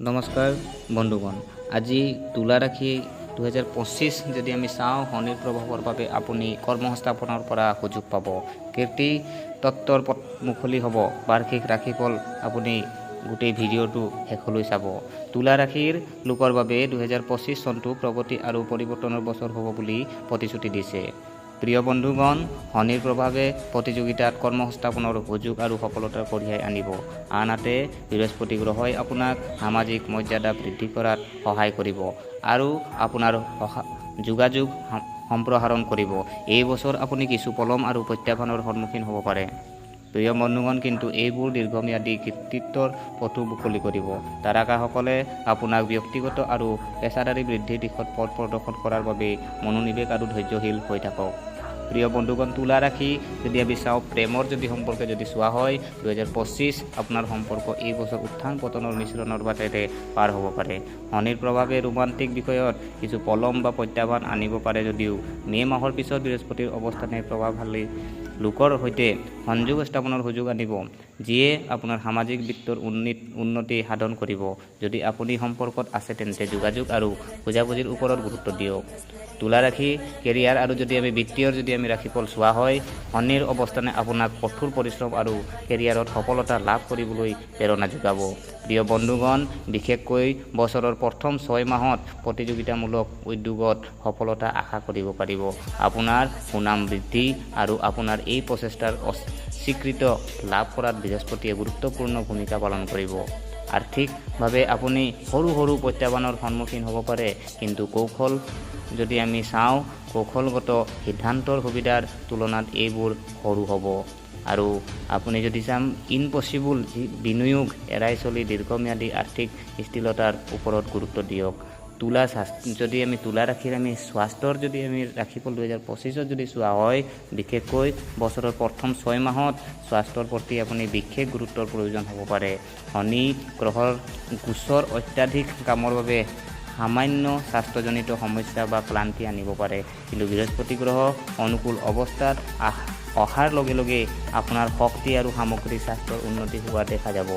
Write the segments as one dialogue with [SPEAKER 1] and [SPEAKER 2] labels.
[SPEAKER 1] নমস্কাৰ বন্ধুগণ, আজি তুলা ৰাশি 2025 যদি আমি চাওঁ, শনিৰ প্ৰভাৱৰ বাবে আপুনি কৰ্মসংস্থাপনৰ পৰা সুযোগ পাব। কীৰ্তি তত্ত্বৰ পথ মুকলি হ'ব। বাৰ্ষিক ৰাশিফল আপুনি গোটেই ভিডিঅ'টো শেষলৈ চাব। তুলা ৰাশিৰ লোকৰ বাবে 2025 চনটো প্ৰগতি আৰু পৰিৱৰ্তনৰ বছৰ হ'ব বুলি প্ৰতিশ্ৰুতি দিছে। প্ৰিয় বন্ধুগণ, শনিৰ প্ৰভাৱে প্ৰতিযোগিতাত কৰ্মসংস্থাপনৰ সুযোগ আৰু সফলতা কঢ়িয়াই আনিব। আনহাতে বৃহস্পতি গ্ৰহই আপোনাক সামাজিক মৰ্যাদা বৃদ্ধি কৰাত সহায় কৰিব আৰু আপোনাৰ যোগাযোগ সম্প্ৰসাৰণ কৰিব। এই বছৰ আপুনি কিছু পলম আৰু প্ৰত্যাহ্বানৰ সন্মুখীন হ'ব পাৰে। প্ৰিয় বন্ধুগণ, কিন্তু এইবোৰ দীৰ্ঘম্যাদী কৃতিত্বৰ পথো মুকলি কৰিব। তাৰকাসকলে আপোনাক ব্যক্তিগত আৰু পেছাদাৰী বৃদ্ধিৰ দিশত পথ প্ৰদৰ্শন কৰাৰ বাবে মনোনিৱেশ আৰু ধৈৰ্যশীল হৈ থাকক। প্ৰিয় বন্ধুগণ, তুলা ৰাশি যদি আমি চাওঁ, প্ৰেমৰ সম্পৰ্কে যদি চোৱা হয়, 2025 আপোনাৰ সম্পৰ্ক এই বছৰ উত্থান পতনৰ মিশ্ৰণৰ বাটেৰে পাৰ হ'ব পাৰে। শনিৰ প্ৰভাৱে ৰোমান্টিক বিষয়ত কিছু পলম বা প্ৰত্যাহ্বান আনিব পাৰে যদিও মে' মাহৰ পিছত বৃহস্পতিৰ অৱস্থানে প্ৰভাৱশালী লোকৰ সৈতে সংযোগ স্থাপনৰ সুযোগ আনিব, যিয়ে আপোনাৰ সামাজিক বৃত্তৰ উন্নতি সাধন কৰিব। যদি আপুনি সম্পৰ্কত আছে তেন্তে যোগাযোগ আৰু বুজাবুজিৰ ওপৰত গুৰুত্ব দিয়ক। তুলা ৰাশি কেৰিয়াৰ আৰু যদি আমি বিত্তীয় ৰাশিফল চোৱা হয়, শনিৰ অৱস্থানে আপোনাক কঠোৰ পৰিশ্ৰম আৰু কেৰিয়াৰত সফলতা লাভ কৰিবলৈ প্ৰেৰণা যোগাব। প্ৰিয় বন্ধুগণ, বিশেষকৈ বছৰৰ প্ৰথম 6 মাহত প্ৰতিযোগিতামূলক উদ্যোগত সফলতা আশা কৰিব পাৰিব। আপোনাৰ সুনাম বৃদ্ধি আৰু আপোনাৰ এই প্ৰচেষ্টাৰ স্বীকৃতি লাভ কৰাত বৃহস্পতিয়ে গুৰুত্বপূৰ্ণ ভূমিকা পালন কৰিব। আৰ্থিকভাৱে আপুনি সৰু সৰু প্ৰত্যাহ্বানৰ সন্মুখীন হ'ব পাৰে, কিন্তু যদি আমি চাওঁ, কৌশলগত সিদ্ধান্তৰ সুবিধাৰ তুলনাত এইবোৰ সৰু হ'ব। আৰু আপুনি যদি চাম, ইম্পচিবল বিনিয়োগ এৰাই চলি দীৰ্ঘম্যাদী আৰ্থিক স্থিৰতাৰ ওপৰত গুৰুত্ব দিয়ক। যদি আমি তুলা ৰাশিৰ স্বাস্থ্যৰ ৰাশিফল 2025 যদি চোৱা হয়, বিশেষকৈ বছৰৰ প্ৰথম 6 মাহত স্বাস্থ্যৰ প্ৰতি আপুনি বিশেষ গুৰুত্বৰ প্ৰয়োজন হ'ব পাৰে। শনি গ্ৰহৰ গোচৰ অত্যাধিক কামৰ বাবে সামান্য স্বাস্থ্যজনিত সমস্যা বা ক্লান্তি আনিব পাৰে, কিন্তু বৃহস্পতি গ্ৰহ অনুকূল অৱস্থাত অহাৰ লগে লগে আপোনাৰ শক্তি আৰু সামগ্ৰিক স্বাস্থ্যৰ উন্নতি হোৱা দেখা যাব।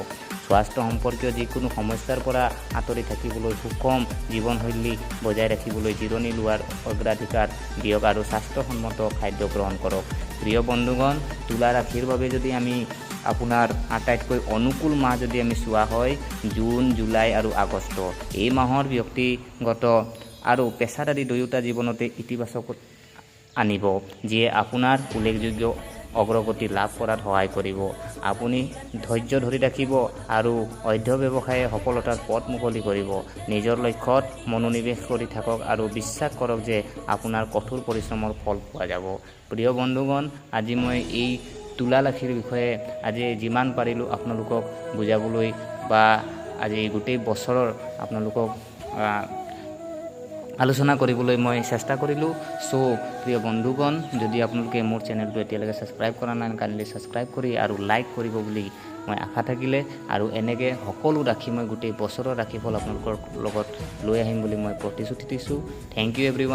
[SPEAKER 1] স্বাস্থ্য সম্পৰ্কীয় যিকোনো সমস্যাৰ পৰা আঁতৰি থাকিবলৈ সুষম জীৱনশৈলী বজাই ৰাখিবলৈ জিৰণি লোৱাৰ অগ্ৰাধিকাৰ দিয়ক আৰু স্বাস্থ্যসন্মত খাদ্য গ্ৰহণ কৰক। প্ৰিয় বন্ধুগণ, তুলা ৰাশিৰ বাবে যদি আমি আপোনাৰ আটাইতকৈ অনুকূল মাহ যদি আমি চোৱা হয়, জুন, জুলাই আৰু আগষ্ট। এই মাহৰ ব্যক্তিগত আৰু পেছাদাৰী দুয়োটা জীৱনতে ইতিবাচক আনিব, যিয়ে আপোনাৰ উল্লেখযোগ্য অগ্ৰগতি লাভ কৰাত সহায় কৰিব। আপুনি ধৈৰ্য ধৰি ৰাখিব আৰু ব্যৱসায়ে সফলতাৰ পথ মুকলি কৰিব। নিজৰ লক্ষ্যত মনোনিৱেশ কৰি থাকক আৰু বিশ্বাস কৰক যে আপোনাৰ কঠোৰ পৰিশ্ৰমৰ ফল পোৱা যাব। প্ৰিয় বন্ধুগণ, আজি মই এই তুলা ৰাশিৰ বিষয়ে যিমান পাৰিলোঁ আপোনালোকক বুজাবলৈ বা আজি গোটেই বছৰৰ আপোনালোকক আলোচনা কৰিবলৈ মই চেষ্টা কৰিলোঁ। প্ৰিয় বন্ধুগণ, যদি আপোনালোকে মোৰ চেনেলটো এতিয়ালৈকে ছাবস্ক্ৰাইব কৰা নাই, কাইণ্ডলি ছাবস্ক্ৰাইব কৰি আৰু লাইক কৰিব বুলি মই আশা থাকিলে, আৰু এনেকৈ সকলো ৰাশি মই গোটেই বছৰৰ ৰাশিফল আপোনালোকৰ লগত লৈ আহিম বুলি মই প্ৰতিশ্ৰুতি দিছোঁ। Thank you everyone.